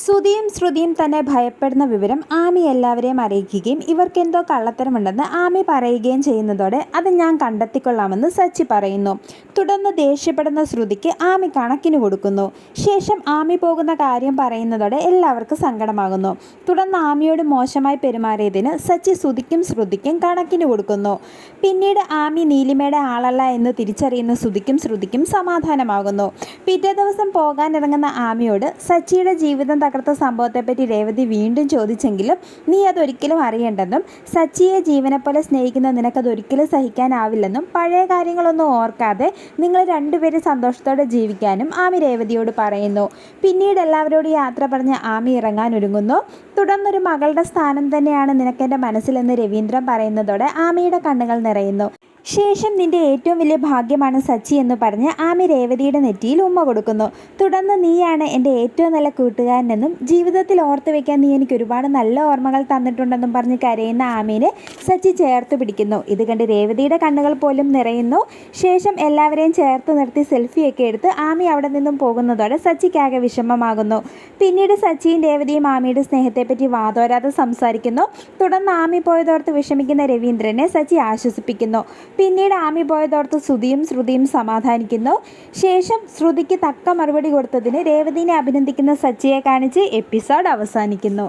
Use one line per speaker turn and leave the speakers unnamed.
ശ്രുതിയും ശ്രുതിയും തന്നെ ഭയപ്പെടുന്ന വിവരം ആമി എല്ലാവരെയും അറിയിക്കുകയും ഇവർക്കെന്തോ കള്ളത്തരമുണ്ടെന്ന് ആമി പറയുകയും ചെയ്യുന്നതോടെ അത് ഞാൻ കണ്ടെത്തിക്കൊള്ളാമെന്ന് സച്ചി പറയുന്നു. തുടർന്ന് ദേഷ്യപ്പെടുന്ന ശ്രുതിക്ക് ആമി കണക്കിന് കൊടുക്കുന്നു. ശേഷം ആമി പോകുന്ന കാര്യം പറയുന്നതോടെ എല്ലാവർക്കും സങ്കടമാകുന്നു. തുടർന്ന് ആമിയോട് മോശമായി പെരുമാറിയതിന് സച്ചി ശ്രുതിക്കും കണക്കിന് കൊടുക്കുന്നു. പിന്നീട് ആമി നീലിമയുടെ ആളല്ല എന്ന് തിരിച്ചറിയുന്ന ശ്രുതിക്കും സമാധാനമാകുന്നു. പിറ്റേ ദിവസം പോകാനിറങ്ങുന്ന ആമിയോട് സച്ചിയുടെ ജീവിതം തകർത്ത സംഭവത്തെപ്പറ്റി രേവതി വീണ്ടും ചോദിച്ചെങ്കിലും നീ അതൊരിക്കലും അറിയണ്ടെന്നും സച്ചിയെ ജീവനെപ്പോലെ സ്നേഹിക്കുന്ന നിനക്കതൊരിക്കലും സഹിക്കാനാവില്ലെന്നും പഴയ കാര്യങ്ങളൊന്നും ഓർക്കാതെ നിങ്ങൾ രണ്ടുപേരും സന്തോഷത്തോടെ ജീവിക്കാനും ആമി രേവതിയോട് പറയുന്നു. പിന്നീട് എല്ലാവരോടും യാത്ര പറഞ്ഞ് ആമി ഇറങ്ങാനൊരുങ്ങുന്നു. തുടർന്നൊരു മകളുടെ സ്ഥാനം തന്നെയാണ് നിനക്കെൻ്റെ മനസ്സിലെന്ന് രവീന്ദ്രൻ പറയുന്നതോടെ ആമിയുടെ കണ്ണുകൾ നിറയുന്നു. ശേഷം നിന്റെ ഏറ്റവും വലിയ ഭാഗ്യമാണ് സച്ചി എന്ന് പറഞ്ഞ് ആമി രേവതിയുടെ നെറ്റിയിൽ ഉമ്മ കൊടുക്കുന്നു. തുടർന്ന് നീയാണ് എൻ്റെ ഏറ്റവും നല്ല കൂട്ടുകാരനെന്നും ജീവിതത്തിൽ ഓർത്തു വയ്ക്കാൻ നീ എനിക്ക് ഒരുപാട് നല്ല ഓർമ്മകൾ തന്നിട്ടുണ്ടെന്നും പറഞ്ഞ് കരയുന്ന ആമീനെ സച്ചി ചേർത്ത് പിടിക്കുന്നു. ഇത് കണ്ട് രേവതിയുടെ കണ്ണുകൾ പോലും നിറയുന്നു. ശേഷം എല്ലാവരെയും ചേർത്ത് നിർത്തി സെൽഫിയൊക്കെ എടുത്ത് ആമി അവിടെ നിന്നും പോകുന്നതോടെ സച്ചിക്കാകെ വിഷമമാകുന്നു. പിന്നീട് സച്ചിയും രേവതിയും ആമിയുടെ സ്നേഹത്തെപ്പറ്റി വാതോരാതെ സംസാരിക്കുന്നു. തുടർന്ന് ആമി പോയതോർത്ത് വിഷമിക്കുന്ന രവീന്ദ്രനെ സച്ചി ആശ്വസിപ്പിക്കുന്നു. പിന്നീട് ആമി പോയതോർത്ത് ശ്രുതിയും സമാധാനിക്കുന്നു. ശേഷം ശ്രുതിക്ക് തക്ക മറുപടി കൊടുത്തതിന് രേവതിനെ അഭിനന്ദിക്കുന്ന സച്ചിയെ കാണിച്ച് എപ്പിസോഡ് അവസാനിക്കുന്നു.